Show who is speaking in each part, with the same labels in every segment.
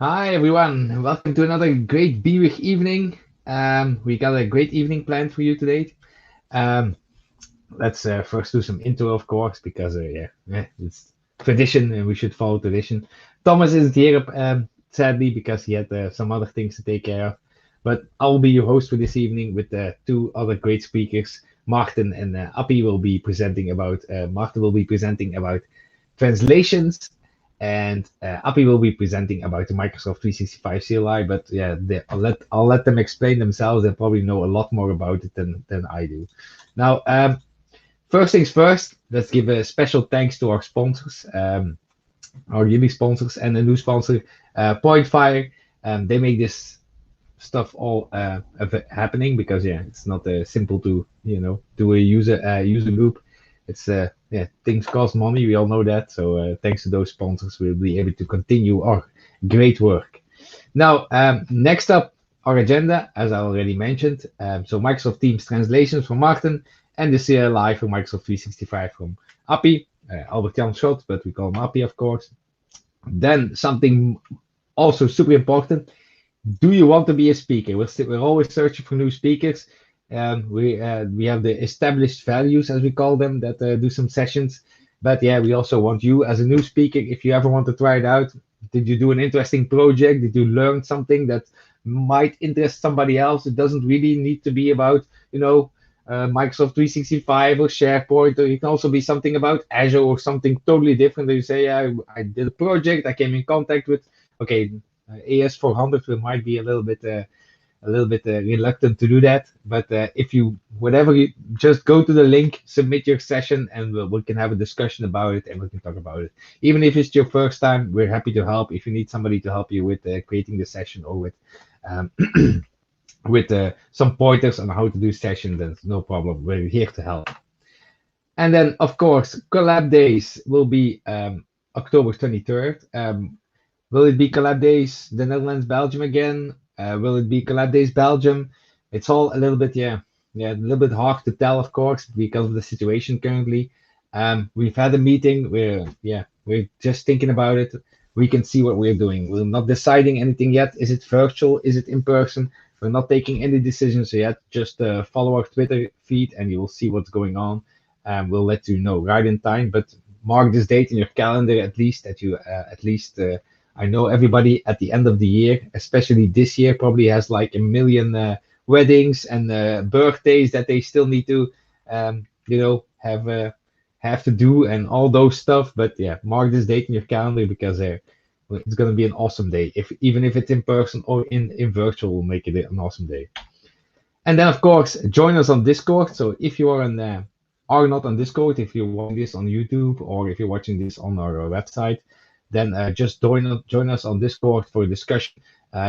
Speaker 1: Hi everyone, welcome to another great BIWUG evening. We got a great evening planned for you today. Um, let's first do some intro, of course, because it's tradition and we should follow tradition. Thomas isn't here, sadly, because he had some other things to take care of. But I'll be your host for this evening with two other great speakers. Martin and Appie will be presenting about. Martin will be presenting about translations, and Appie will be presenting about the Microsoft 365 CLI. But yeah, I'll let them explain themselves. They probably know a lot more about it than I do. Now, first things first, let's give a special thanks to our sponsors, our yearly sponsors, and a new sponsor, PointFire. They make this stuff all happening because yeah, it's not simple to do a user group. It's things cost money. We all know that. So thanks to those sponsors, we'll be able to continue our great work. Now, next up, our agenda, as I already mentioned. So Microsoft Teams translations from Martin and the CLI for Microsoft 365 from Appie, Albert Jan Schot, but we call him Appie, of course. Then something also super important. Do you want to be a speaker? We're always searching for new speakers. We have the established values, as we call them, that do some sessions. But yeah, we also want you as a new speaker. If you ever want to try it out, did you do an interesting project? Did you learn something that might interest somebody else? It doesn't really need to be about Microsoft 365 or SharePoint, or it can also be something about Azure or something totally different. That you say, yeah, I did a project, I came in contact with. Okay, AS400 we might be a little bit reluctant to do that, but if you whatever you just go to the link, submit your session, and we can have a discussion about it and we can talk about it. Even if it's your first time, we're happy to help. If you need somebody to help you with creating the session or with um, with some pointers on how to do session, then no problem. We're here to help. And then, of course, Collab Days will be October 23rd. Will it be Collab Days, the Netherlands, Belgium again? Will it be Collab Days, Belgium? It's all a little bit, a little bit hard to tell, of course, because of the situation currently. We've had a meeting. We're just thinking about it. We can see what we're doing. We're not deciding anything yet. Is it virtual? Is it in person? We're not taking any decisions yet. Just follow our Twitter feed, and you will see what's going on. We'll let you know right in time. But mark this date in your calendar at least. That you at least. I know everybody at the end of the year, especially this year, probably has like a million weddings and birthdays that they still need to, have to do and all those stuff. But yeah, mark this date in your calendar because it's gonna be an awesome day. Even if it's in person or in virtual, we'll make it an awesome day. And then of course, join us on Discord. So if you are not on Discord, if you're watching this on YouTube or if you're watching this on our website, then just join us on Discord for a discussion.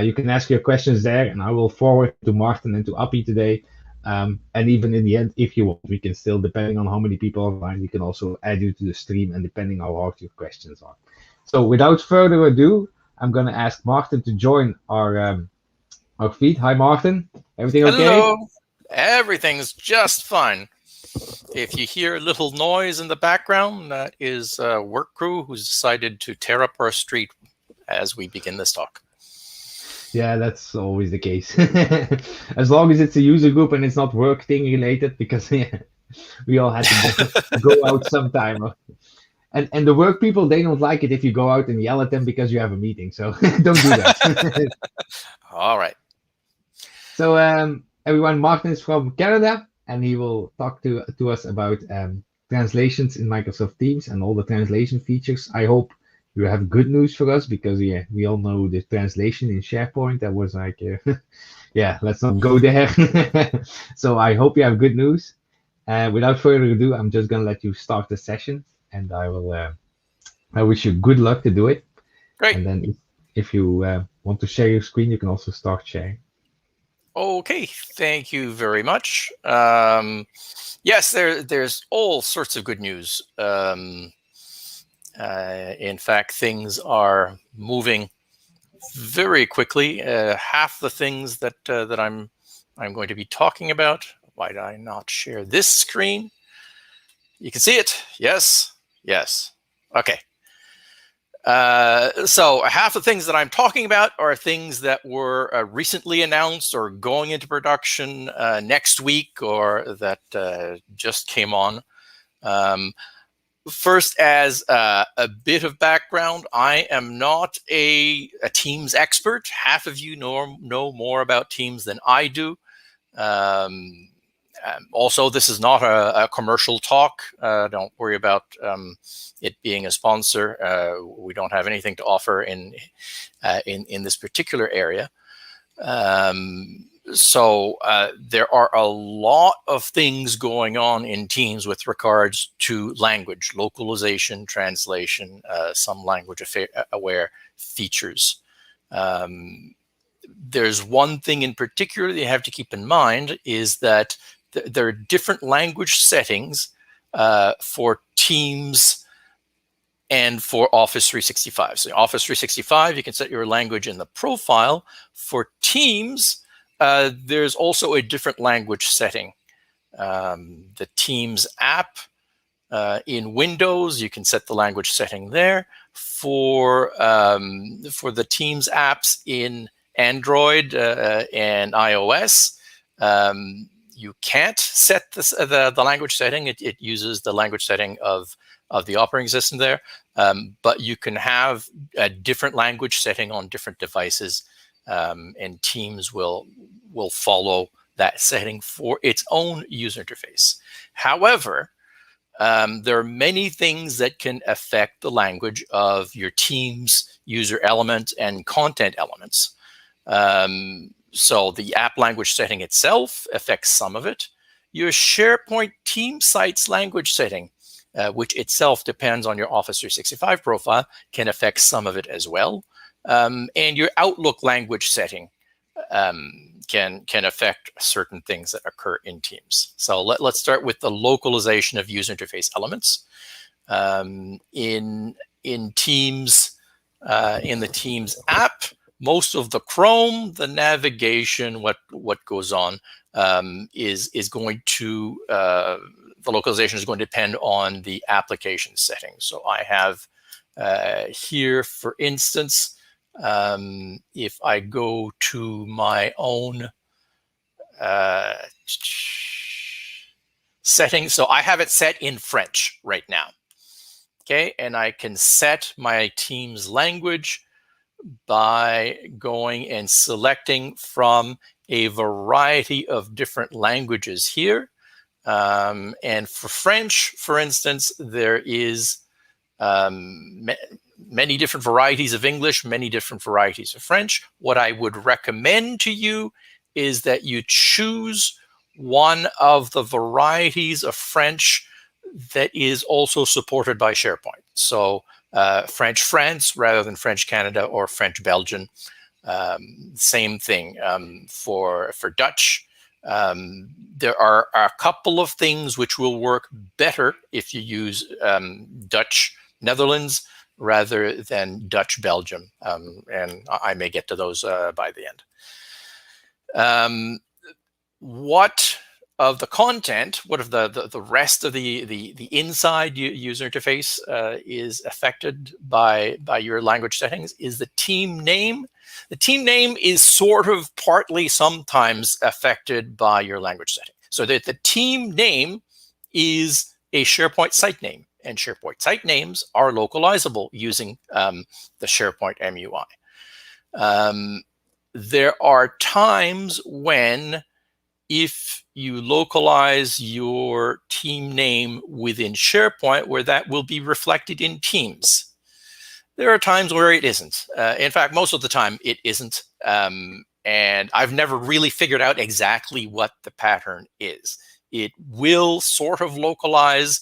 Speaker 1: You can ask your questions there, and I will forward to Martin and to Appie today. And even in the end, if you want, we can still, depending on how many people are online, we can also add you to the stream, and depending how hard your questions are. So without further ado, I'm going to ask Martin to join our feed. Hi, Martin. Everything okay?
Speaker 2: Hello. Everything's just fine. If you hear a little noise in the background, that is a work crew who's decided to tear up our street as we begin this talk.
Speaker 1: Yeah, that's always the case. As long as it's a user group and it's not work thing related, because yeah, we all had to go out sometime. And the work people, they don't like it if you go out and yell at them because you have a meeting. So don't do that.
Speaker 2: All right.
Speaker 1: So everyone, Martin is from Canada, and he will talk to us about translations in Microsoft Teams and all the translation features. I hope you have good news for us because yeah, we all know the translation in SharePoint. That was like, yeah, let's not go there. So I hope you have good news. Without further ado, I'm just gonna let you start the session, and I wish you good luck to do it.
Speaker 2: Great.
Speaker 1: And then if you want to share your screen, you can also start sharing.
Speaker 2: Okay, thank you very much. Yes, there's all sorts of good news. In fact, things are moving very quickly. Half the things that I'm going to be talking about. Why did I not share this screen? You can see it. Yes. Okay. So half the things that I'm talking about are things that were recently announced or going into production next week, or that just came on. First, as a bit of background, I am not a Teams expert. Half of you know more about Teams than I do. Also, this is not a commercial talk. Don't worry about it being a sponsor. We don't have anything to offer in this particular area. So there are a lot of things going on in Teams with regards to language, localization, translation, some language aware features. There's one thing in particular that you have to keep in mind, is that there are different language settings for Teams and for Office 365. So Office 365, you can set your language in the profile. For Teams, there's also a different language setting. The Teams app in Windows, you can set the language setting there. For the Teams apps in Android and iOS, you can't set the language setting. It uses the language setting of the operating system there, but you can have a different language setting on different devices, and Teams will follow that setting for its own user interface. However, there are many things that can affect the language of your Teams user element and content elements. So the app language setting itself affects some of it. Your SharePoint team sites language setting, which itself depends on your Office 365 profile, can affect some of it as well. And your Outlook language setting can affect certain things that occur in Teams. So let's start with the localization of user interface elements. In Teams, in the Teams app, most of the Chrome, the navigation, what goes on is going to, the localization is going to depend on the application settings. So I have here, for instance, if I go to my own settings, so I have it set in French right now. Okay, and I can set my Teams language by going and selecting from a variety of different languages here. And for French, for instance, there is many different varieties of English, many different varieties of French. What I would recommend to you is that you choose one of the varieties of French that is also supported by SharePoint. So French France rather than French Canada or French Belgian. Same thing for Dutch. There are a couple of things which will work better if you use Dutch Netherlands rather than Dutch Belgium, and I may get to those by the end. What of the content, what of the rest of the inside user interface is affected by your language settings is the team name. The team name is sort of partly sometimes affected by your language setting. So that the team name is a SharePoint site name, and SharePoint site names are localizable using the SharePoint MUI. There are times when, if you localize your team name within SharePoint, where that will be reflected in Teams. There are times where it isn't. In fact, most of the time it isn't. And I've never really figured out exactly what the pattern is. It will sort of localize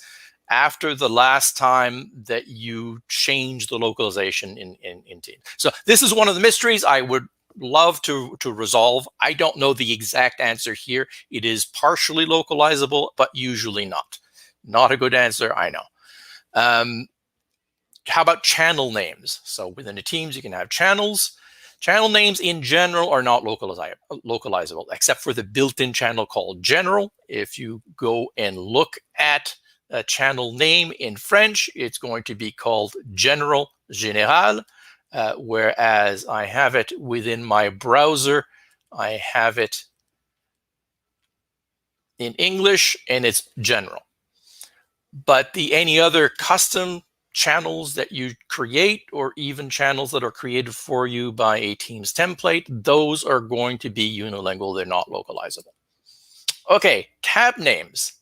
Speaker 2: after the last time that you change the localization in Teams. So this is one of the mysteries I would love to resolve. I don't know the exact answer here. It is partially localizable, but usually not. Not a good answer, I know. How about channel names? So within the Teams, you can have channels. Channel names in general are not localizable, except for the built-in channel called general. If you go and look at a channel name in French, it's going to be called general général, whereas I have it within my browser, I have it in English and it's general. But any other custom channels that you create, or even channels that are created for you by a Teams template, those are going to be unilingual. They're not localizable. Okay, tab names.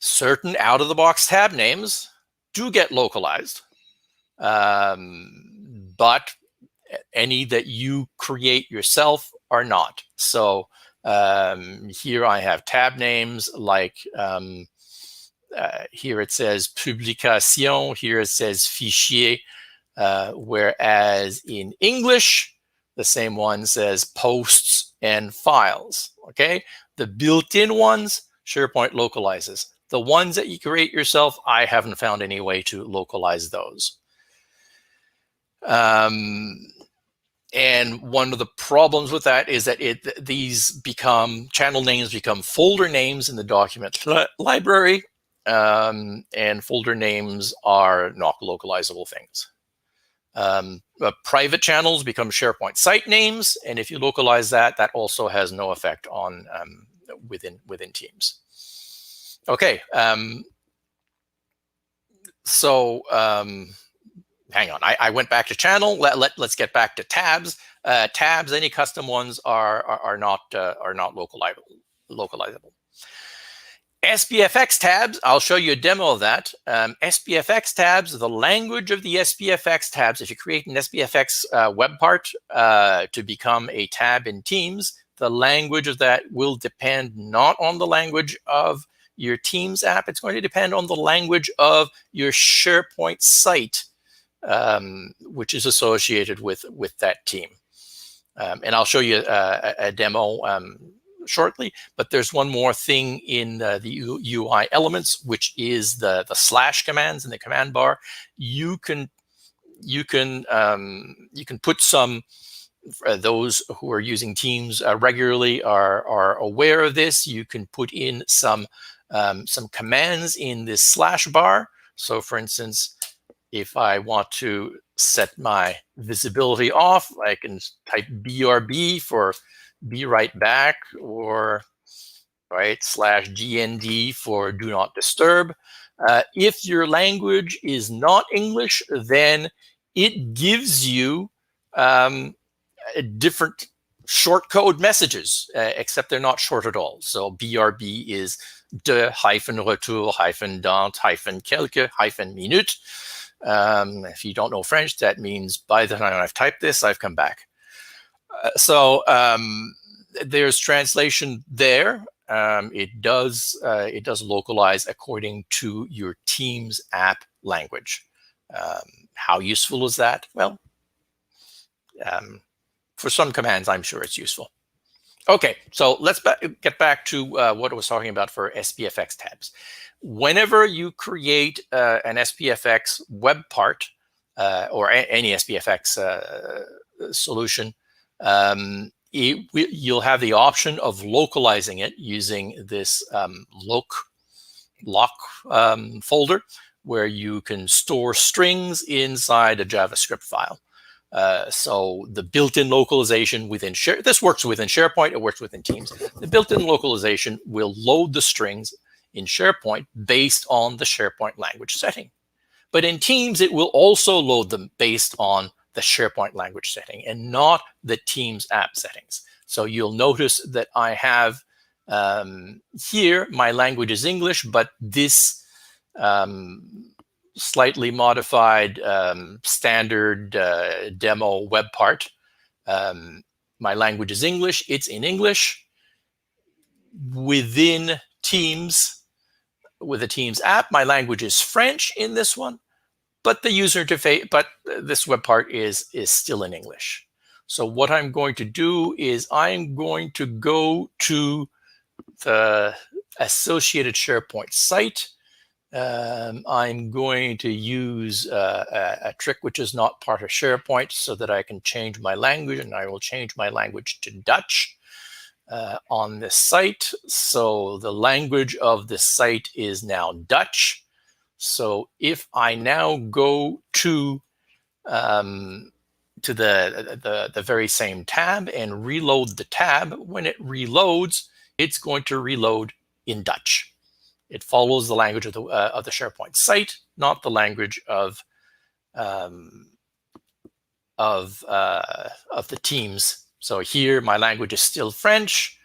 Speaker 2: Certain out-of-the-box tab names do get localized, but any that you create yourself are not. So here I have tab names like here it says publication, here it says fichier, whereas in English, the same one says posts and files, okay? The built-in ones, SharePoint localizes. The ones that you create yourself, I haven't found any way to localize those. And one of the problems with that is that these channel names become folder names in the document library, and folder names are not localizable things. Private channels become SharePoint site names, and if you localize that, that also has no effect on within Teams. Okay, hang on, I went back to channel. Let's get back to tabs. Tabs, any custom ones are not localizable. SPFX tabs, I'll show you a demo of that. SPFX tabs, the language of the SPFX tabs, if you create an SPFX web part to become a tab in Teams, the language of that will depend not on the language of your Teams app, it's going to depend on the language of your SharePoint site, which is associated with that team. And I'll show you a demo shortly, but there's one more thing in the UI elements, which is the slash commands in the command bar. You can put some, those who are using Teams regularly are aware of this. You can put in some commands in this slash bar. So for instance, if I want to set my visibility off, I can type BRB for be right back, or /GND for do not disturb. If your language is not English, then it gives you different short code messages, except they're not short at all. So BRB is de -retour -dant -quelque -minute. If you don't know French, that means by the time I've typed this, I've come back. So there's translation there. It does localize according to your Teams app language. How useful is that? Well, for some commands, I'm sure it's useful. Okay, so let's get back to what I was talking about for SPFX tabs. Whenever you create an SPFX web part or any SPFX solution, you'll have the option of localizing it using this lock folder, where you can store strings inside a JavaScript file. So the built-in localization within this works within SharePoint, it works within Teams. The built-in localization will load the strings in SharePoint based on the SharePoint language setting. But in Teams, it will also load them based on the SharePoint language setting and not the Teams app settings. So you'll notice that I have here, my language is English, but this slightly modified standard demo web part, my language is English, it's in English. Within Teams, with the Teams app, my language is French in this one, but the user interface, but this web part is still in English. So what I'm going to do is I'm going to go to the associated SharePoint site. I'm going to use a trick which is not part of SharePoint so that I can change my language, and I will change my language to Dutch on this site. So the language of this site is now Dutch. So if I now go to to the very same tab and reload the tab. When it reloads, it's going to reload in Dutch. It follows the language of the SharePoint site, not the language of the teams. So here my language is still French,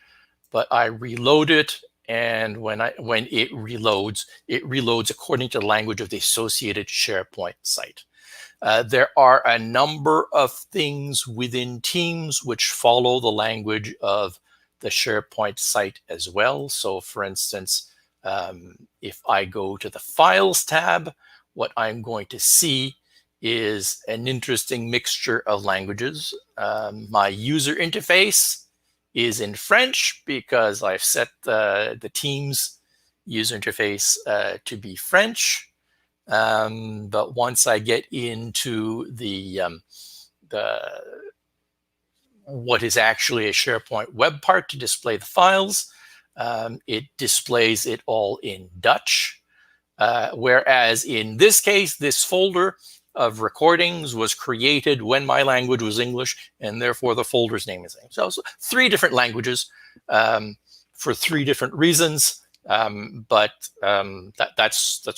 Speaker 2: but I reload it, and when it reloads according to the language of the associated SharePoint site. There are a number of things within Teams which follow the language of the SharePoint site as well. So for instance, if I go to the Files tab, what I'm going to see is an interesting mixture of languages. My user interface is in French because I've set the Teams user interface to be French. But once I get into the what is actually a SharePoint web part to display the files, it displays it all in Dutch. Whereas in this case, this folder of recordings was created when my language was English, and therefore the folder's name is English. So 3 different languages for 3 different reasons. That's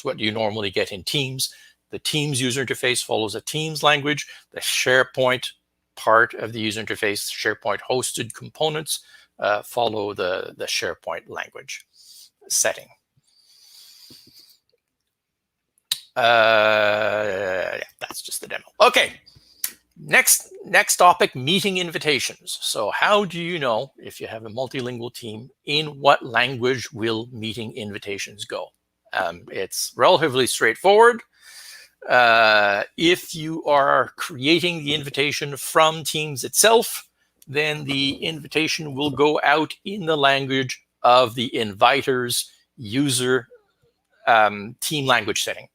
Speaker 2: what you normally get in Teams. The Teams user interface follows a Teams language. The SharePoint part of the user interface, SharePoint hosted components, follow the SharePoint language setting. That's just the demo. Okay, next topic, meeting invitations. So how do you know, if you have a multilingual team, in what language will meeting invitations go? It's relatively straightforward. If you are creating the invitation from Teams itself, then the invitation will go out in the language of the inviter's user team language setting.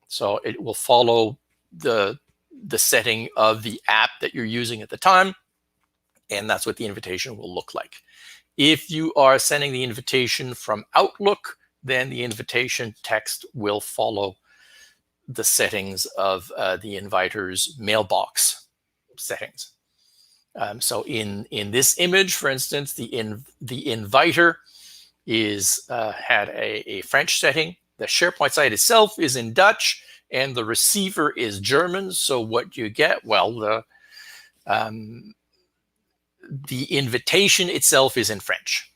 Speaker 2: So it will follow the setting of the app that you're using at the time, and that's what the invitation will look like. If you are sending the invitation from Outlook, then the invitation text will follow the settings of the inviter's mailbox settings. So in this image, for instance, the inviter is had a French setting. The SharePoint site itself is in Dutch, and the receiver is German. So what you get, well, the invitation itself is in French.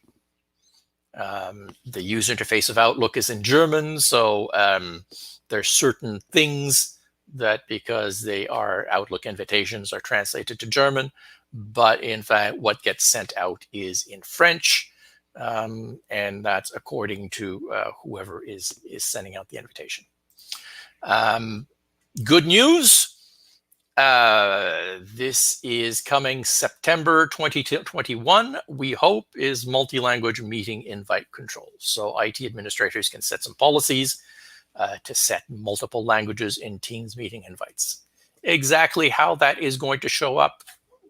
Speaker 2: The user interface of Outlook is in German. So there's certain things that, because they are Outlook invitations, are translated to German. But in fact, what gets sent out is in French. And that's according to whoever is sending out the invitation. Good news. This is coming September 2021, we hope, is multi-language meeting invite controls. So IT administrators can set some policies to set multiple languages in Teams meeting invites. Exactly how that is going to show up,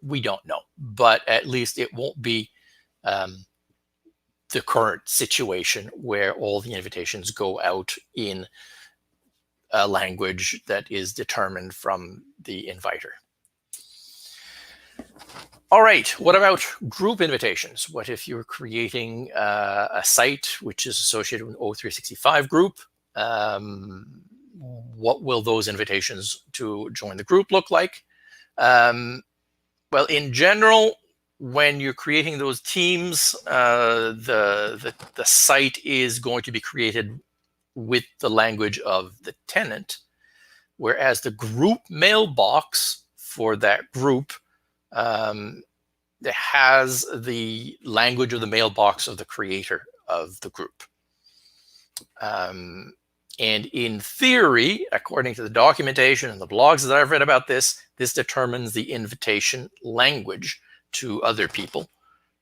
Speaker 2: we don't know. But at least it won't be the current situation where all the invitations go out in a language that is determined from the inviter. All right, what about group invitations? What if you're creating a site which is associated with an O365 group? What will those invitations to join the group look like? Well, in general, when you're creating those teams, the site is going to be created with the language of the tenant, whereas the group mailbox for that group has the language of the mailbox of the creator of the group. And in theory, according to the documentation and the blogs that I've read about this, this determines the invitation language to other people,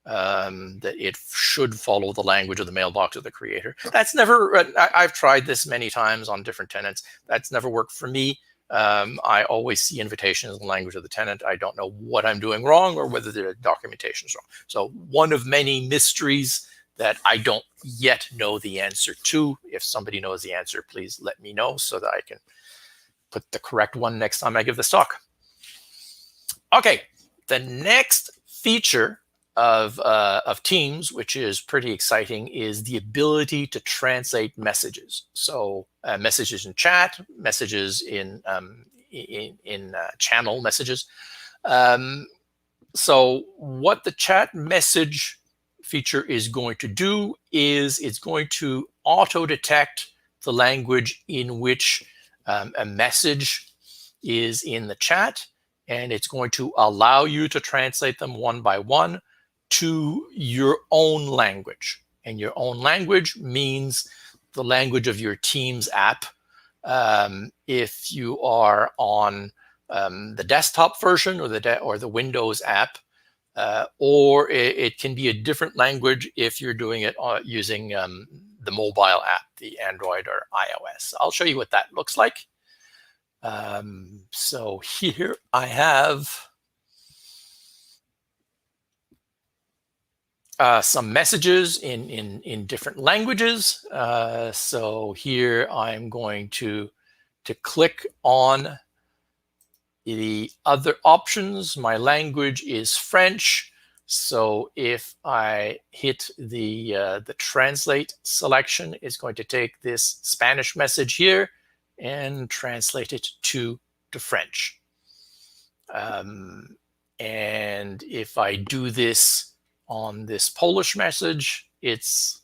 Speaker 2: that it should follow the language of the mailbox of the creator. That's never, I've tried this many times on different tenants. That's never worked for me. I always see invitations in the language of the tenant. I don't know what I'm doing wrong or whether the documentation is wrong. So one of many mysteries that I don't yet know the answer to. If somebody knows the answer, please let me know so that I can put the correct one next time I give this talk. Okay, the next feature of Teams, which is pretty exciting, is the ability to translate messages. So messages in chat, messages in channel messages. So what the chat message feature is going to do is it's going to auto-detect the language in which a message is in the chat, and it's going to allow you to translate them one by one to your own language. And your own language means the language of your Teams app. If you are on the desktop version or the Windows app, or it can be a different language if you're doing it using the mobile app, the Android or iOS. I'll show you what that looks like. So here I have some messages in different languages. So here I'm going to click on the other options. My language is French. So if I hit the translate selection, it's going to take this Spanish message here and translate it to French. And if I do this on this Polish message, it's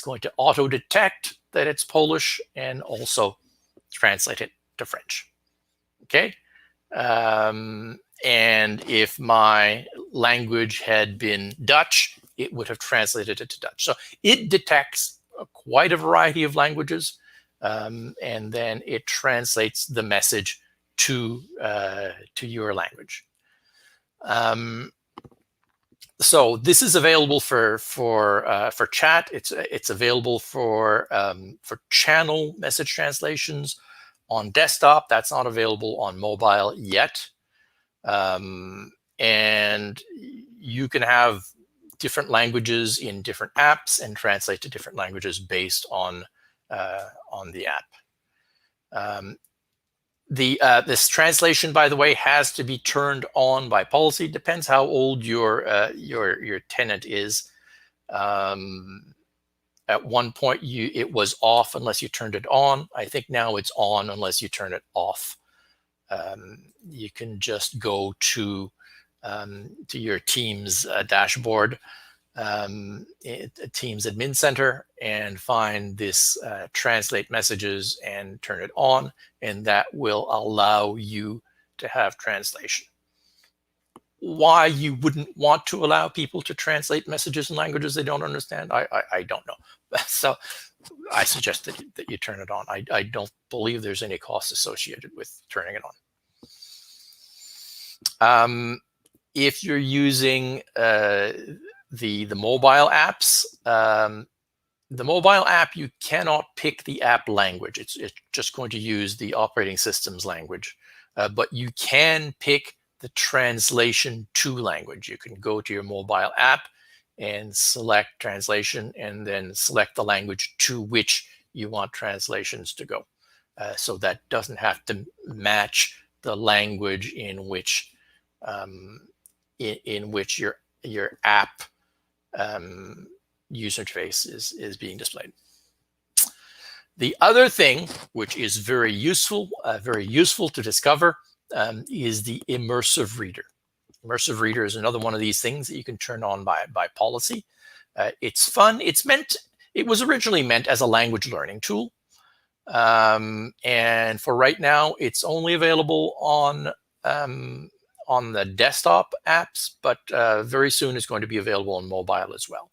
Speaker 2: going to auto detect that it's Polish and also translate it to French. Okay. And if my language had been Dutch, it would have translated it to Dutch. So it detects quite a variety of languages, and then it translates the message to your language. So this is available for chat. It's available for channel message translations on desktop. That's not available on mobile yet. And you can have different languages in different apps and translate to different languages based on the app. This translation, by the way, has to be turned on by policy. Depends how old your tenant is. At one point, it was off unless you turned it on. I think now it's on unless you turn it off. You can just go to your Teams dashboard, Teams Admin Center, and find this translate messages and turn it on, and that will allow you to have translation. Why you wouldn't want to allow people to translate messages in languages they don't understand, I don't know. So I suggest that you turn it on. I don't believe there's any cost associated with turning it on. If you're using the mobile apps, the mobile app, you cannot pick the app language. It's just going to use the operating system's language, but you can pick the translation to language. You can go to your mobile app and select translation and then select the language to which you want translations to go. So that doesn't have to match the language in which your app user interface is being displayed. The other thing, which is very useful to discover, is the Immersive Reader. Immersive Reader is another one of these things that you can turn on by policy. It's fun. It was originally meant as a language learning tool, and for right now, it's only available on the desktop apps, but very soon it's going to be available on mobile as well.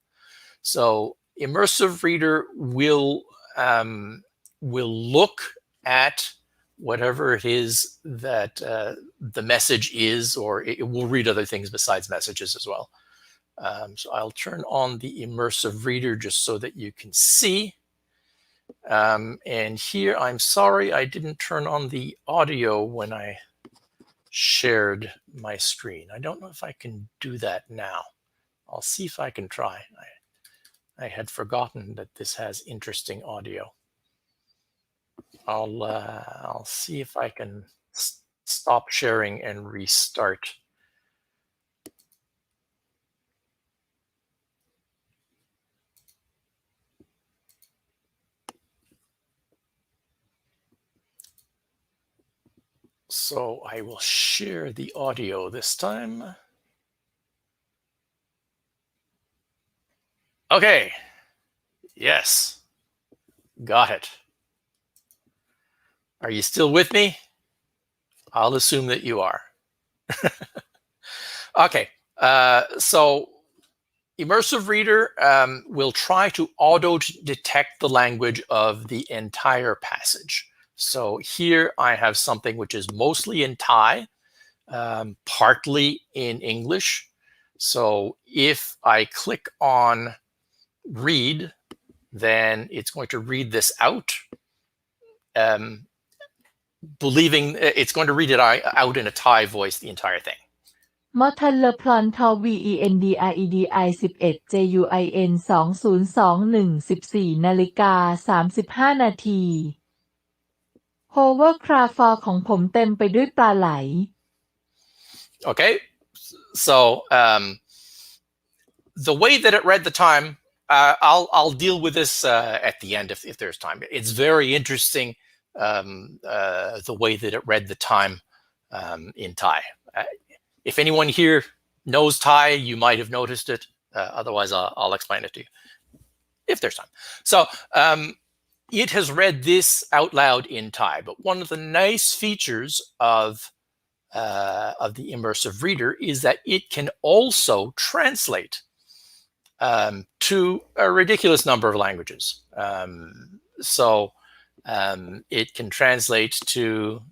Speaker 2: So Immersive Reader will look at whatever it is that the message is, or it will read other things besides messages as well. So I'll turn on the Immersive Reader just so that you can see. And here, I'm sorry, I didn't turn on the audio when I shared my screen. I don't know if I can do that now. I'll see if I can try. I had forgotten that this has interesting audio. I'll see if I can stop sharing and restart. So I will share the audio this time. Okay. Yes. Got it. Are you still with me? I'll assume that you are. Okay. So Immersive Reader will try to auto-detect the language of the entire passage. So here I have something which is mostly in Thai, partly in English. So if I click on read, then it's going to read this out, believing it's going to read it out in a Thai voice, the entire thing.
Speaker 3: Martin Laplante VENDREDI 11 JUIN 2021 14:35 นาที Hovercraft ของผมเต็มไปด้วยปลาไหล
Speaker 2: Okay, so the way that it read the time, I'll deal with this at the end if there's time. It's very interesting, the way that it read the time in Thai. If anyone here knows Thai, you might have noticed it. Otherwise, I'll explain it to you if there's time. So it has read this out loud in Thai, but one of the nice features of the Immersive Reader is that it can also translate to a ridiculous number of languages. So it can translate to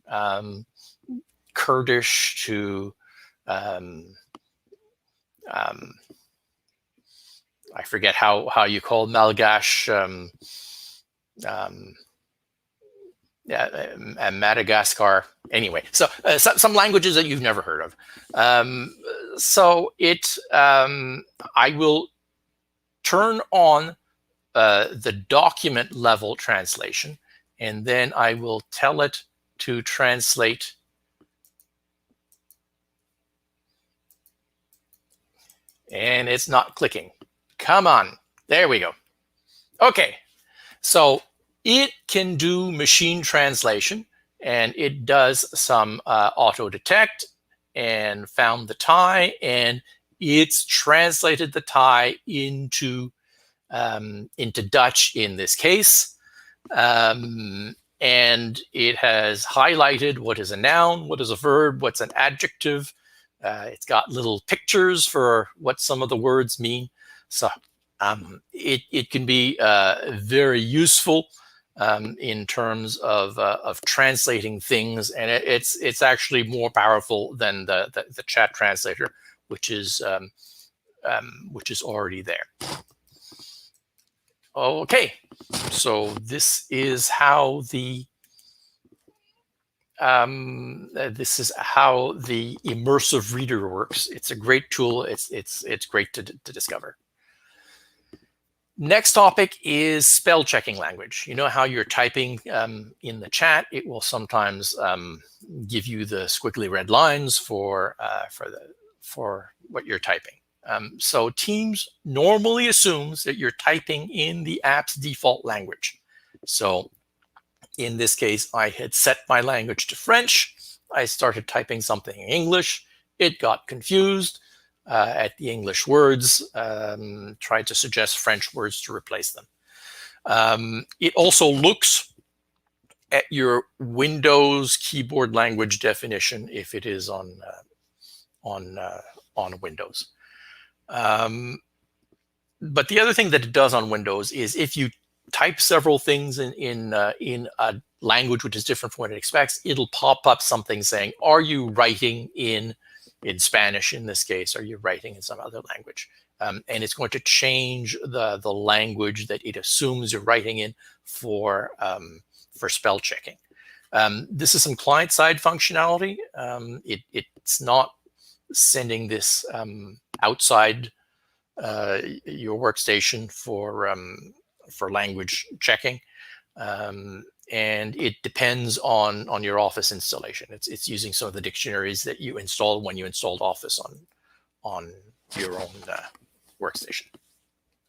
Speaker 2: Kurdish, to I forget how you call Malgache, Madagascar. Anyway, so some languages that you've never heard of. So it, I will turn on the document level translation, and then I will tell it to translate and it's not clicking. Come on, there we go. Okay, so it can do machine translation, and it does some auto detect and found the Thai, and it's translated the Thai into Dutch in this case. And it has highlighted what is a noun, what is a verb, what's an adjective. It's got little pictures for what some of the words mean. So it can be very useful in terms of translating things, and it's actually more powerful than the chat translator, which is already there. Okay, so this is how the Immersive Reader works. It's a great tool. It's great to discover. Next topic is spell checking language. You know how you're typing in the chat, it will sometimes give you the squiggly red lines for what you're typing. So Teams normally assumes that you're typing in the app's default language. So in this case, I had set my language to French. I started typing something in English. It got confused at the English words, tried to suggest French words to replace them. It also looks at your Windows keyboard language definition if it is on Windows. But the other thing that it does on Windows is if you type several things in a language which is different from what it expects, it'll pop up something saying, are you writing in Spanish in this case? Are you writing in some other language? And it's going to change the language that it assumes you're writing in for spell checking. This is some client-side functionality. It's not sending this outside your workstation for language checking. And it depends on your Office installation. It's using some of the dictionaries that you installed when you installed Office on your own workstation.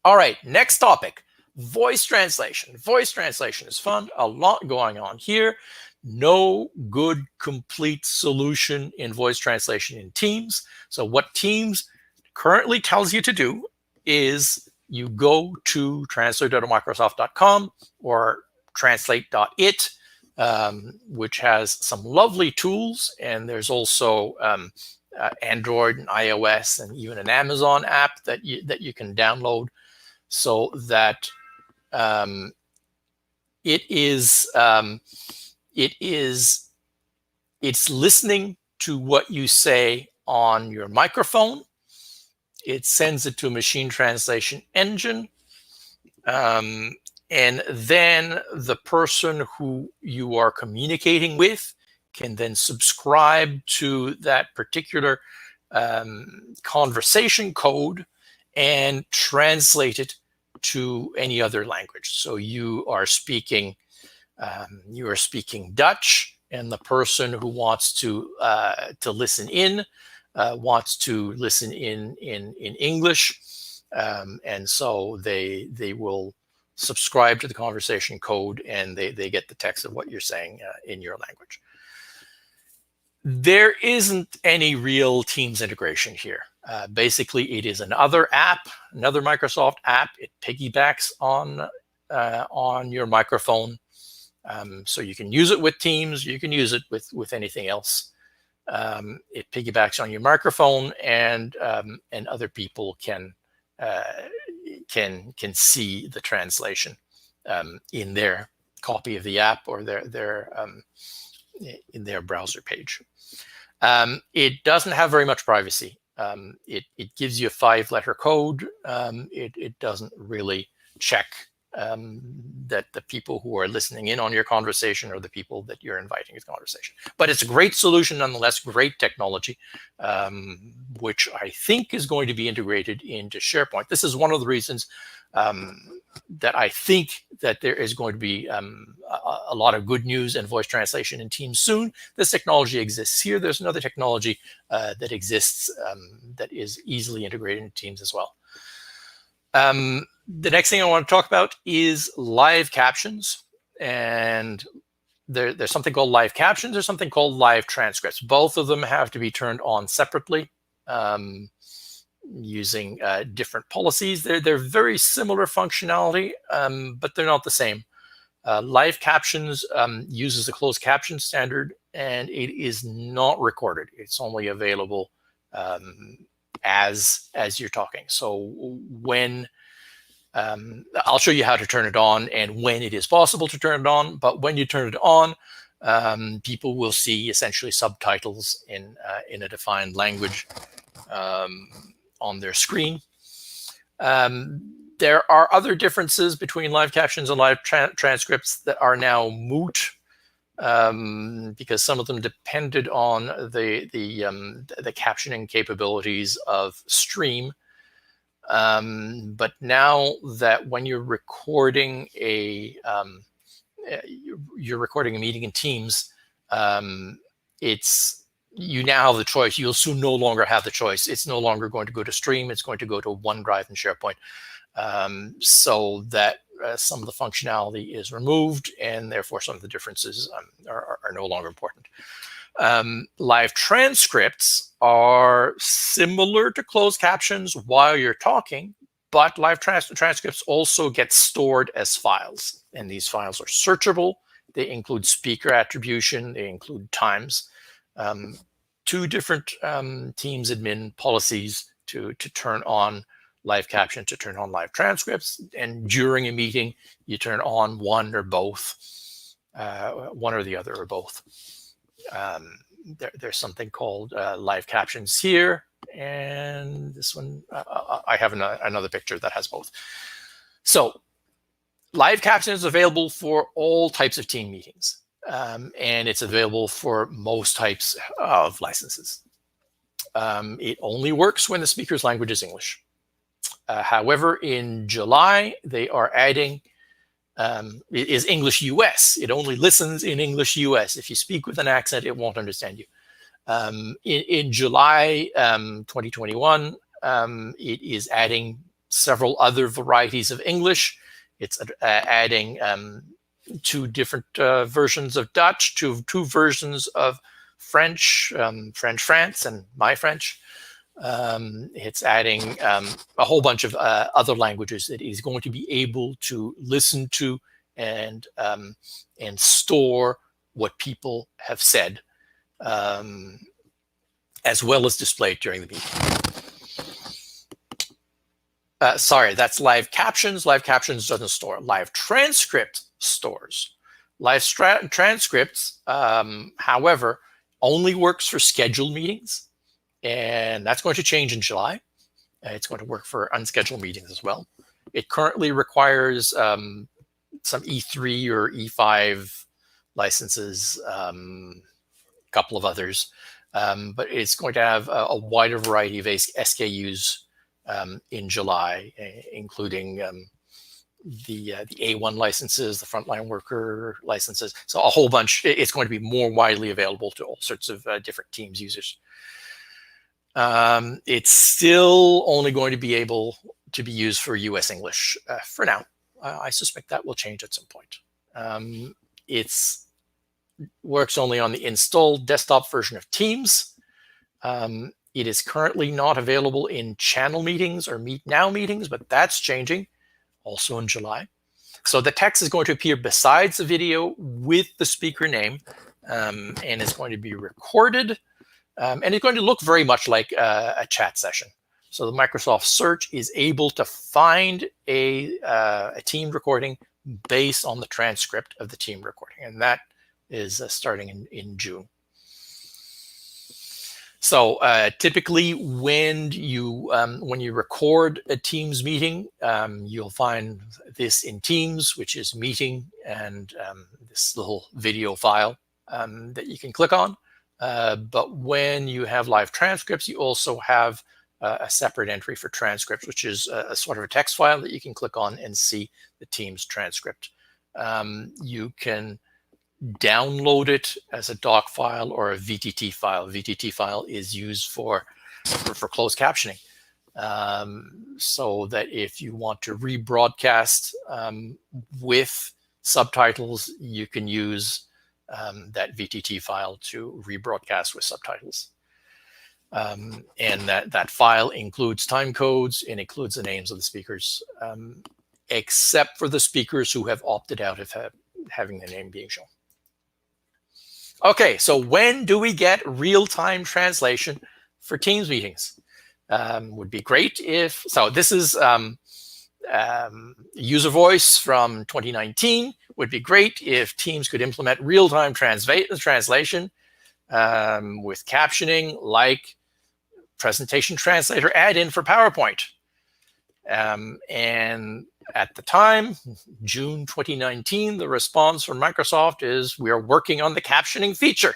Speaker 2: All right, next topic, voice translation. Voice translation is fun, a lot going on here. No good complete solution in voice translation in Teams. So what Teams currently tells you to do is you go to translate.microsoft.com or translate.it, which has some lovely tools, and there's also Android and iOS and even an Amazon app that you can download, so that it's listening to what you say on your microphone. It sends it to a machine translation engine. And then the person who you are communicating with can then subscribe to that particular conversation code and translate it to any other language. So you are speaking Dutch, and the person who wants to listen in wants to listen in English, and so they will subscribe to the conversation code, and they get the text of what you're saying in your language. There isn't any real Teams integration here. Basically, it is another app, another Microsoft app. It piggybacks on your microphone. So you can use it with Teams. You can use it with anything else. It piggybacks on your microphone, and other people can see the translation in their copy of the app or in their browser page. It doesn't have very much privacy. It gives you a 5-letter code. It doesn't really check that the people who are listening in on your conversation are the people that you're inviting to the conversation. But it's a great solution nonetheless, great technology, which I think is going to be integrated into SharePoint. This is one of the reasons that I think that there is going to be a lot of good news and voice translation in Teams soon. This technology exists here. There's another technology that exists that is easily integrated into Teams as well. The next thing I want to talk about is live captions. And there's something called live captions. There's something called live transcripts. Both of them have to be turned on separately using different policies. They're very similar functionality, but they're not the same. Live captions uses a closed caption standard, and it is not recorded. It's only available as you're talking. So when I'll show you how to turn it on and when it is possible to turn it on. But when you turn it on, people will see essentially subtitles in a defined language on their screen. There are other differences between live captions and live transcripts that are now moot, because some of them depended on the captioning capabilities of Stream. But now that when you're recording a meeting in Teams, you now have the choice. You'll soon no longer have the choice. It's no longer going to go to Stream. It's going to go to OneDrive and SharePoint, so that some of the functionality is removed, and therefore some of the differences are no longer important. Live transcripts are similar to closed captions while you're talking, but live transcripts also get stored as files, and these files are searchable. They include speaker attribution. They include times. Two different Teams admin policies to turn on live caption, to turn on live transcripts, and during a meeting you turn on one or both, one or the other or both. There's something called live captions here, and this one I have another picture that has both. So live caption is available for all types of team meetings, and it's available for most types of licenses. It only works when the speaker's language is English. However, in July, they are adding is English US. It only listens in English US. If you speak with an accent, it won't understand you. In July 2021, it is adding several other varieties of English. It's adding 2 different versions of Dutch, two versions of French, French France, and my French. It's adding a whole bunch of other languages that is going to be able to listen to and store what people have said, as well as display it during the meeting. Sorry, that's live captions. Live captions doesn't store. Live transcript stores. Live transcripts, however, only works for scheduled meetings, and that's going to change in July. It's going to work for unscheduled meetings as well. It currently requires some E3 or E5 licenses, a couple of others, but it's going to have a wider variety of SKUs in July, including the A1 licenses, the frontline worker licenses. So a whole bunch. It's going to be more widely available to all sorts of different Teams users. It's still only going to be able to be used for US English for now. I suspect that will change at some point. It works only on the installed desktop version of Teams. It is currently not available in channel meetings or Meet Now meetings, but that's changing also in July. So the text is going to appear besides the video with the speaker name, and it's going to be recorded, and it's going to look very much like a chat session. So the Microsoft Search is able to find a team recording based on the transcript of the team recording, and that is starting in June. So typically, when you record a Teams meeting, you'll find this in Teams, which is meeting, and this little video file that you can click on. But when you have live transcripts, you also have a separate entry for transcripts, which is a sort of a text file that you can click on and see the Teams transcript. You can download it as a doc file or a VTT file. VTT file is used for closed captioning, so that if you want to rebroadcast with subtitles, you can use that VTT file to rebroadcast with subtitles. And that file includes time codes and includes the names of the speakers, except for the speakers who have opted out of having their name being shown. Okay, so when do we get real-time translation for Teams meetings? Would be great if, so this is user voice from 2019. Would be great if Teams could implement real-time translation with captioning, like Presentation Translator add-in for PowerPoint. And at the time, June 2019, the response from Microsoft is, we are working on the captioning feature.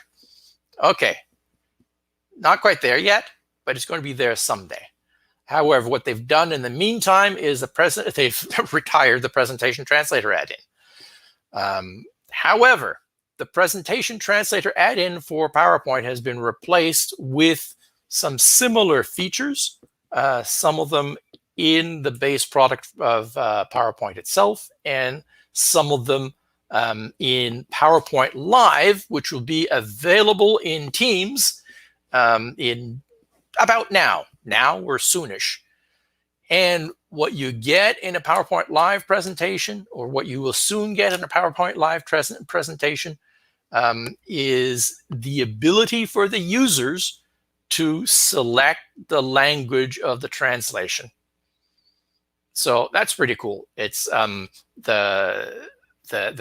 Speaker 2: Okay, not quite there yet, but it's going to be there someday. However, what they've done in the meantime is they've retired the Presentation Translator add-in. However, the Presentation Translator add-in for PowerPoint has been replaced with some similar features, some of them in the base product of PowerPoint itself, and some of them in PowerPoint Live, which will be available in Teams in about now or soonish. And what you get in a PowerPoint Live presentation, or what you will soon get in a PowerPoint Live presentation, is the ability for the users to select the language of the translation. So that's pretty cool. It's the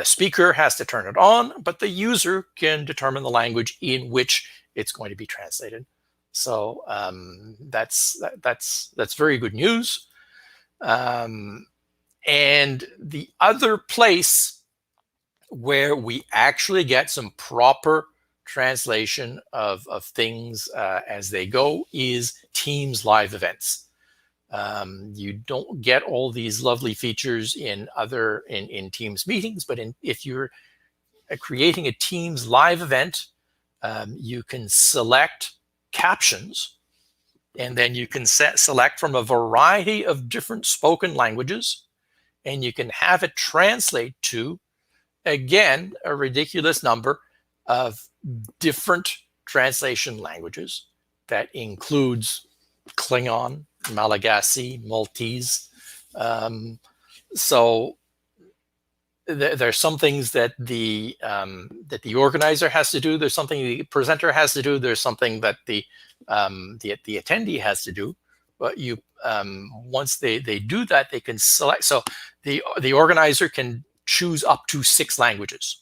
Speaker 2: speaker has to turn it on, but the user can determine the language in which it's going to be translated. So that's very good news. And the other place where we actually get some proper translation of things as they go is Teams live events. You don't get all these lovely features in Teams meetings, but if you're creating a Teams live event, you can select captions, and then you can select from a variety of different spoken languages, and you can have it translate to, again, a ridiculous number of different translation languages that includes Klingon, Malagasy, Maltese. So there's some things that the organizer has to do. There's something the presenter has to do. There's something that the attendee has to do. But you once they do that, they can select. So the organizer can choose up to 6 languages.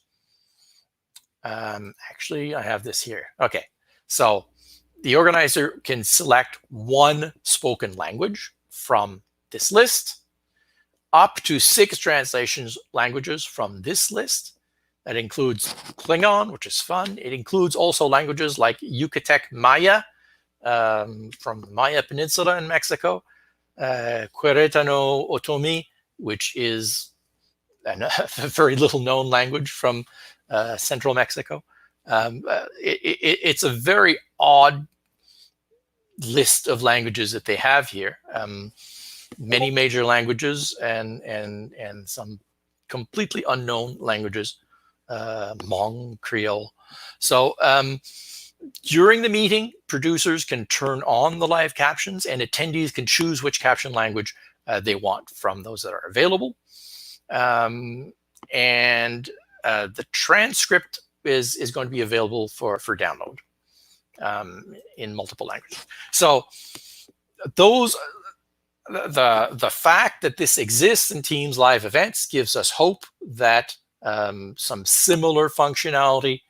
Speaker 2: Actually, I have this here. Okay, so the organizer can select 1 spoken language from this list, up to 6 translations languages from this list. That includes Klingon, which is fun. It includes also languages like Yucatec Maya from Maya Peninsula in Mexico, Queretano Otomi, which is a very little known language from central Mexico. It's a very odd list of languages that they have here. Many major languages and some completely unknown languages, Hmong, Creole. So during the meeting, producers can turn on the live captions, and attendees can choose which caption language they want from those that are available. And the transcript is going to be available for download in multiple languages. So those the fact that this exists in Teams live events gives us hope that some similar functionality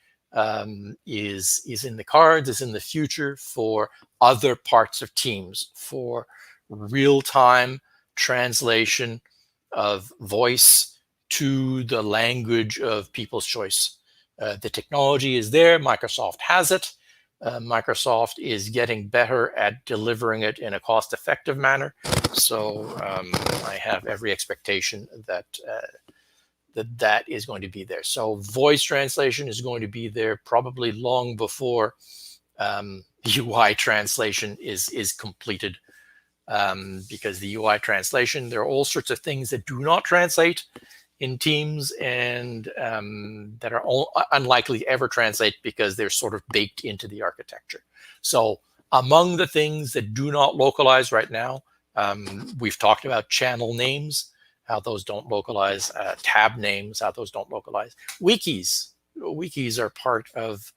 Speaker 2: is in the cards, is in the future for other parts of Teams, for real-time translation of voice to the language of people's choice. The technology is there. Microsoft has it. Microsoft is getting better at delivering it in a cost-effective manner. So I have every expectation that that is going to be there. So voice translation is going to be there probably long before UI translation is completed, because the UI translation, there are all sorts of things that do not translate in Teams and that are unlikely to ever translate because they're sort of baked into the architecture. So among the things that do not localize right now, we've talked about channel names, how those don't localize, tab names, how those don't localize. Wikis are part of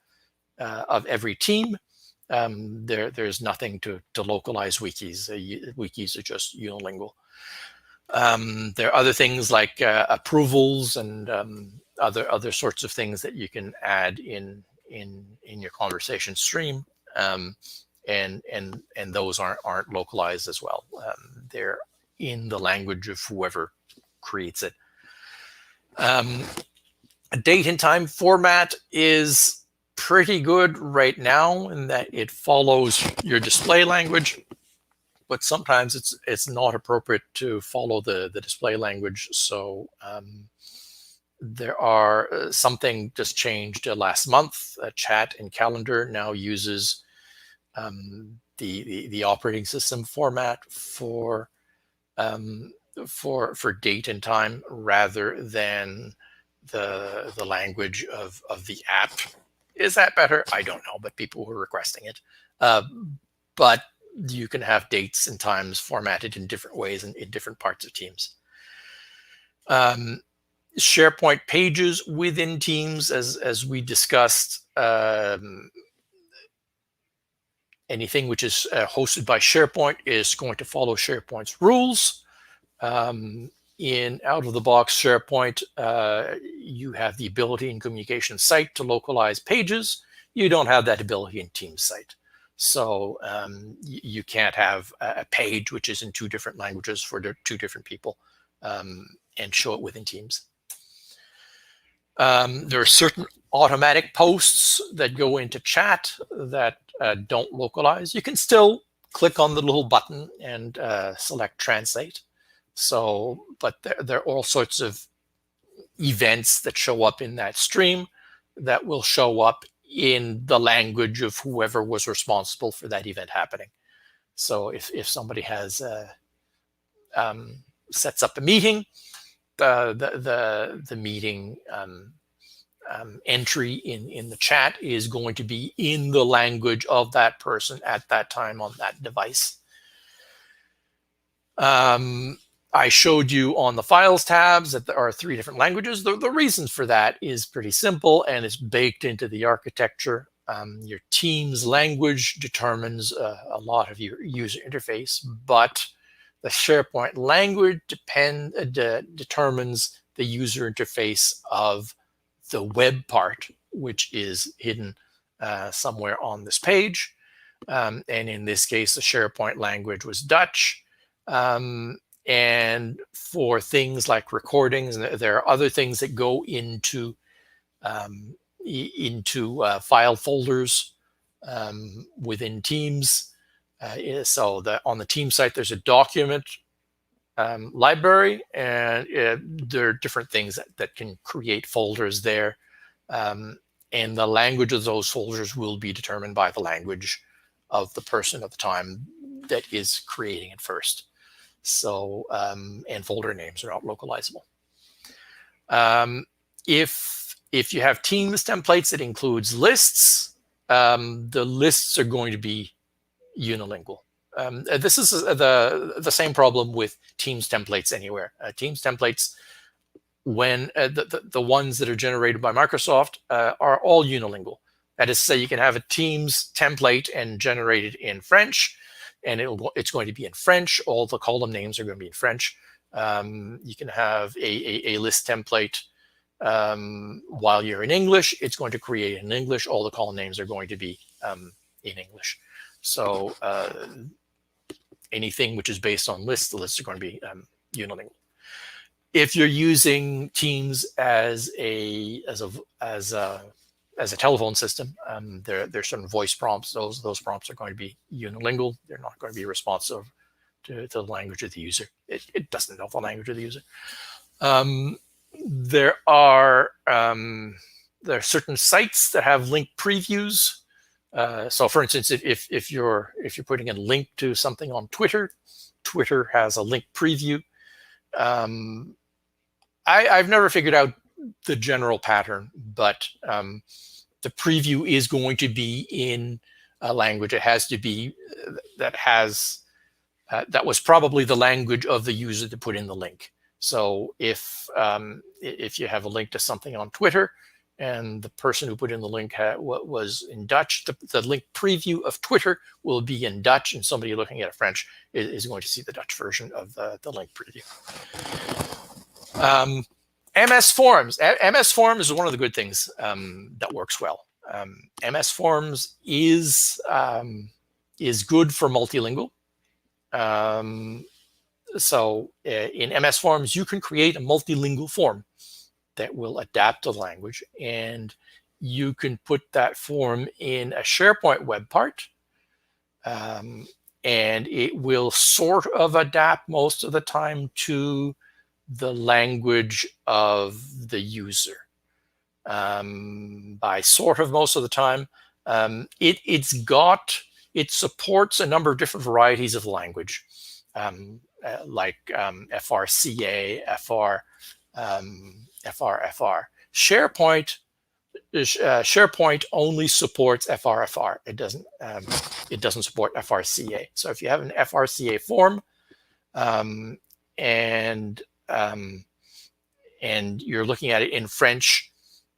Speaker 2: every team. There's nothing to localize wikis. Wikis are just unilingual. There are other things like approvals and other sorts of things that you can add in your conversation stream, and those aren't localized as well. They're in the language of whoever creates it. Date and time format is pretty good right now in that it follows your display language, but sometimes it's not appropriate to follow the display language. So there are something just changed last month. Chat and Calendar now uses the operating system format for date and time rather than the language of the app. Is that better? I don't know, but people were requesting it. But you can have dates and times formatted in different ways in different parts of Teams. SharePoint pages within Teams, as we discussed, anything which is hosted by SharePoint is going to follow SharePoint's rules. In out-of-the-box SharePoint, you have the ability in Communication Site to localize pages. You don't have that ability in Teams Site. So you can't have a page which is in 2 different languages for 2 different people and show it within Teams. There are certain automatic posts that go into chat that don't localize. You can still click on the little button and select translate. So, but there are all sorts of events that show up in that stream that will show up in the language of whoever was responsible for that event happening. So if somebody has sets up a meeting, the meeting entry in the chat is going to be in the language of that person at that time on that device. I showed you on the Files tabs that there are 3 different languages. The reason for that is pretty simple, and it's baked into the architecture. Your team's language determines a lot of your user interface, but the SharePoint language determines the user interface of the web part, which is hidden somewhere on this page. And in this case, the SharePoint language was Dutch. And for things like recordings, there are other things that go into file folders within Teams. So on the team site, there's a document library, and there are different things that can create folders there. And the language of those folders will be determined by the language of the person at the time that is creating it first. So, and folder names are not localizable. If you have Teams templates that includes lists, the lists are going to be unilingual. This is the same problem with Teams templates anywhere. Teams templates, when the ones that are generated by Microsoft are all unilingual. That is to say, you can have a Teams template and generate it in French, and it's going to be in French. All the column names are going to be in French. You can have a list template while you're in English. It's going to create in English. All the column names are going to be in English. So anything which is based on lists, the lists are going to be unilingual. If you're using Teams as a telephone system, there's certain voice prompts. Those prompts are going to be unilingual. They're not going to be responsive to the language of the user. It doesn't know the language of the user. There are certain sites that have link previews. So, for instance, if you're putting a link to something on Twitter, Twitter has a link preview. I've never figured out the general pattern, but the preview is going to be in a language. It has to be that was probably the language of the user to put in the link. So if you have a link to something on Twitter and the person who put in the link was in Dutch, the link preview of Twitter will be in Dutch, and somebody looking at it French is going to see the Dutch version of the link preview. MS Forms. MS Forms is one of the good things that works well. MS Forms is good for multilingual. So in MS Forms, you can create a multilingual form that will adapt to language, and you can put that form in a SharePoint web part, and it will sort of adapt most of the time to the language of the user. By sort of most of the time, it supports a number of different varieties of language, like FRCA, FRFR. SharePoint only supports FRFR. It doesn't support FRCA. So if you have an FRCA form, and you're looking at it in French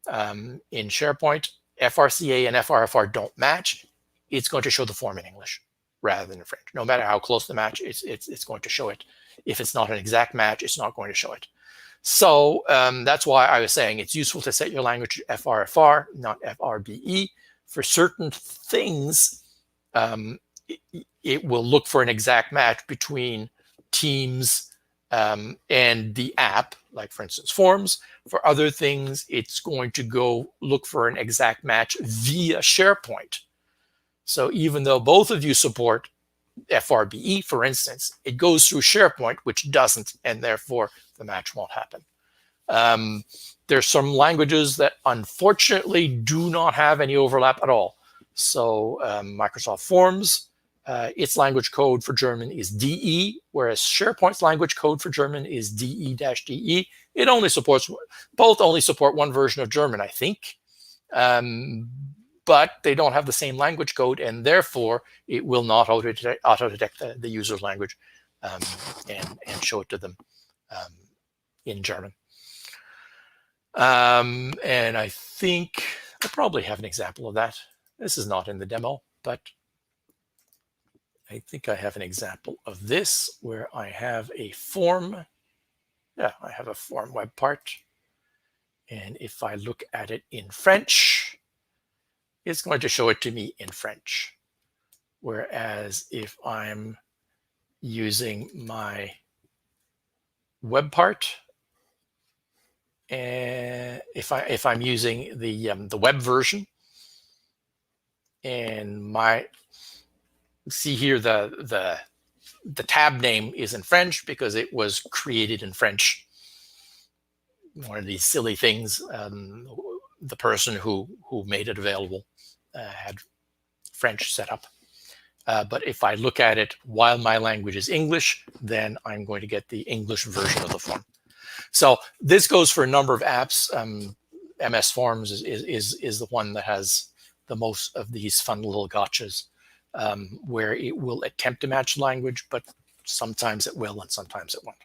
Speaker 2: in SharePoint, FRCA and FRFR don't match, it's going to show the form in English rather than in French. No matter how close the match, it's going to show it. If it's not an exact match, it's not going to show it. So that's why I was saying it's useful to set your language to FRFR, not FRBE. For certain things, it will look for an exact match between Teams and the app, like for instance Forms. For other things, it's going to go look for an exact match via SharePoint. So even though both of you support FRBE, for instance, it goes through SharePoint, which doesn't, and therefore the match won't happen. There's some languages that unfortunately do not have any overlap at all. So Microsoft Forms, its language code for German is DE, whereas SharePoint's language code for German is DE-DE. It only supports, both only support one version of German, I think. But they don't have the same language code, and therefore it will not auto-detect the user's language and show it to them in German. And I think I probably have an example of that. This is not in the demo, but I think I have an example of this where I have a form. Yeah, I have a form web part. And if I look at it in French, it's going to show it to me in French. Whereas if I'm using my web part, and if I'm using the web version, and see here the tab name is in French because it was created in French. One of these silly things. The person who made it available had French set up. But if I look at it while my language is English, then I'm going to get the English version of the form. So this goes for a number of apps. MS Forms is the one that has the most of these fun little gotchas, where it will attempt to match language, but sometimes it will and sometimes it won't.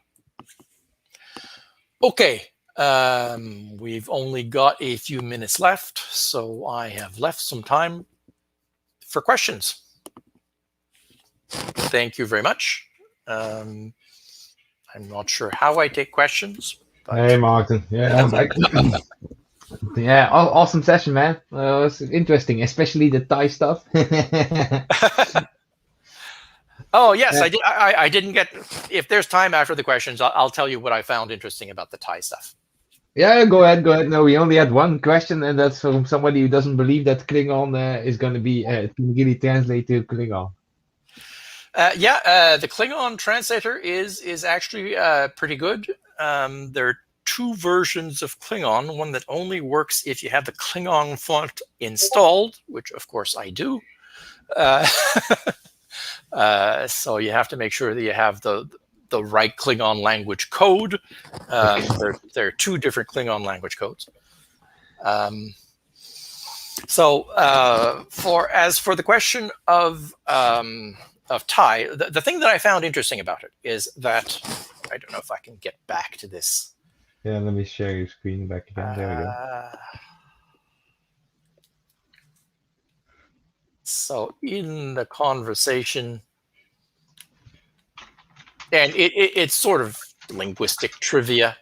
Speaker 2: Okay, we've only got a few minutes left, so I have left some time for questions. Thank you very much. I'm not sure how I take questions. But...
Speaker 1: Hey, Martin. Yeah, I'm back. Yeah, awesome session, man. It was interesting, especially the Thai stuff.
Speaker 2: Oh, yes, yeah. I didn't get... If there's time after the questions, I'll tell you what I found interesting about the Thai stuff.
Speaker 1: Yeah, go ahead. No, we only had one question, and that's from somebody who doesn't believe that Klingon is going to be really translate to Klingon.
Speaker 2: The Klingon translator is actually pretty good. There are two versions of Klingon, one that only works if you have the Klingon font installed, which of course I do. So you have to make sure that you have the right Klingon language code. There are two different Klingon language codes. As for the question of Thai, the thing that I found interesting about it is that, I don't know if I can get back to this.
Speaker 1: Yeah, let me share your screen back again. There we go.
Speaker 2: So in the conversation, and it's sort of linguistic trivia,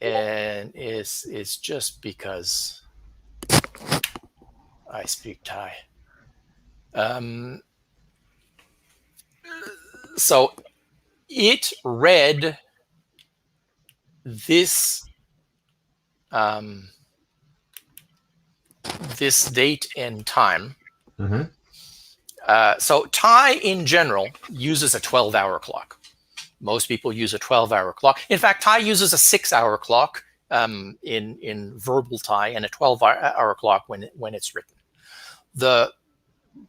Speaker 2: and it's just because I speak Thai. So it read this this date and time.
Speaker 1: Mm-hmm.
Speaker 2: So Thai in general uses a 12-hour clock. Most people use a 12-hour clock. In fact, Thai uses a 6-hour clock in verbal Thai and a 12-hour clock when it's written. The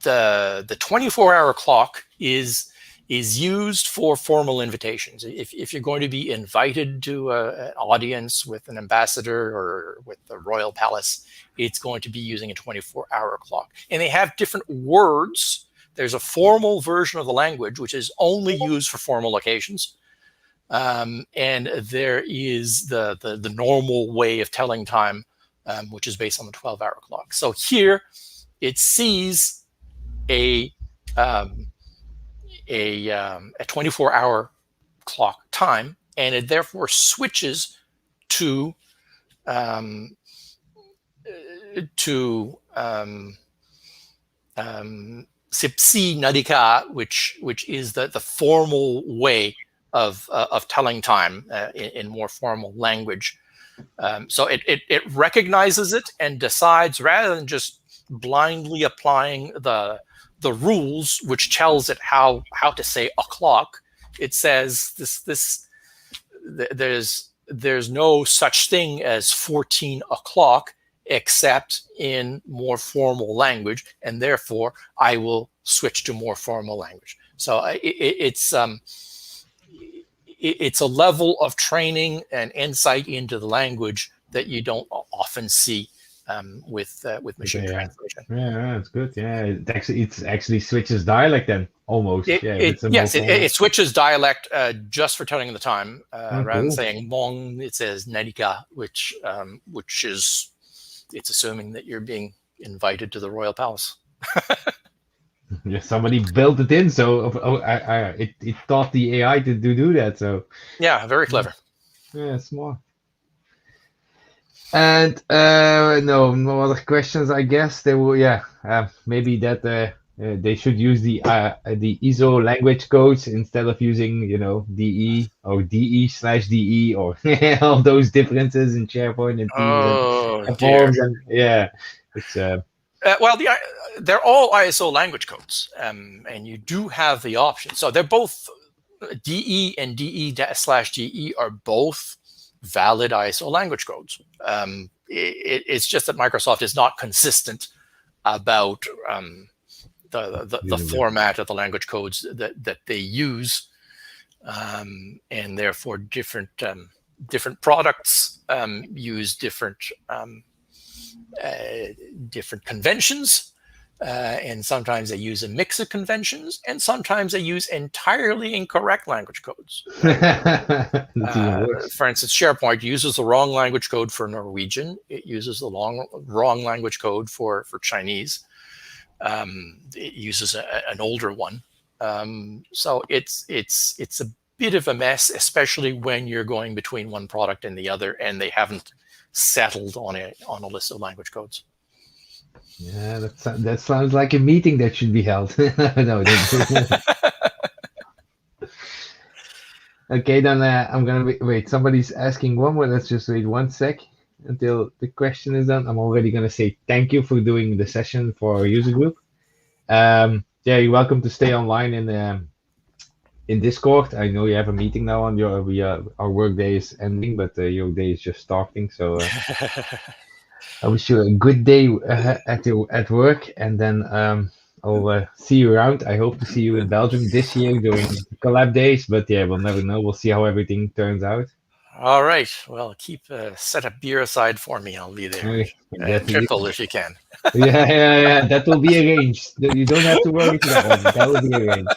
Speaker 2: 24-hour clock is used for formal invitations. If you're going to be invited to an audience with an ambassador or with the royal palace, it's going to be using a 24-hour clock. And they have different words. There's a formal version of the language, which is only used for formal occasions. And there is the normal way of telling time, which is based on the 12-hour clock. So here it sees a 24-hour clock time, and it therefore switches to Sipsi Nadika, which is the formal way of telling time in more formal language. So it recognizes it and decides, rather than just blindly applying the the rules which tells it how to say o'clock, it says there's no such thing as 14 o'clock except in more formal language, and therefore I will switch to more formal language. So it's a level of training and insight into the language that you don't often see with machine translation.
Speaker 1: Yeah, that's good. Yeah, it actually switches dialect then almost.
Speaker 2: It switches dialect just for telling the time. Rather than
Speaker 1: cool.
Speaker 2: saying mong, it says narika, which is, it's assuming that you're being invited to the royal palace.
Speaker 1: Yeah, somebody built it in, so it taught the AI to do that. So
Speaker 2: yeah, very clever.
Speaker 1: Yeah, smart. And no other questions. I guess they will. Yeah, maybe that they should use the ISO language codes instead of using DE or DE/DE or all those differences in SharePoint and Teams and forms and it's.
Speaker 2: Well, they're all ISO language codes, and you do have the option. So they're both DE and DE/DE are both valid ISO language codes. It's just that Microsoft is not consistent about the format of the language codes that they use, and therefore different products use different conventions, and sometimes they use a mix of conventions, and sometimes they use entirely incorrect language codes. For instance, SharePoint uses the wrong language code for Norwegian. It uses the wrong language code for Chinese. It uses an older one. So it's a bit of a mess, especially when you're going between one product and the other, and they haven't settled on a list of language codes.
Speaker 1: Yeah, that sounds like a meeting that should be held. No, okay, then I'm gonna wait. Somebody's asking one more. Let's just wait 1 sec until the question is done. I'm already gonna say thank you for doing the session for our user group. Yeah, you're welcome to stay online in Discord. I know you have a meeting now on our work day is ending, but your day is just starting. So I wish you a good day at work, and then I'll see you around. I hope to see you in Belgium this year during Collab Days, but yeah, we'll never know. We'll see how everything turns out.
Speaker 2: All right. Well, set a beer aside for me. I'll be there. Triple if you can.
Speaker 1: Yeah. That will be arranged. You don't have to worry for that one. That will be arranged.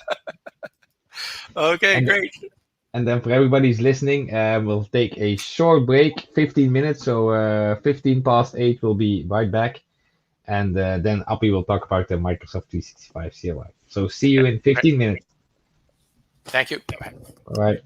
Speaker 2: Okay, great.
Speaker 1: And then for everybody who's listening, we'll take a short break, 15 minutes. So 15 past 8, we'll be right back. And then Appie will talk about the Microsoft 365 CLI. So see you in 15 minutes.
Speaker 2: Thank you.
Speaker 1: All right.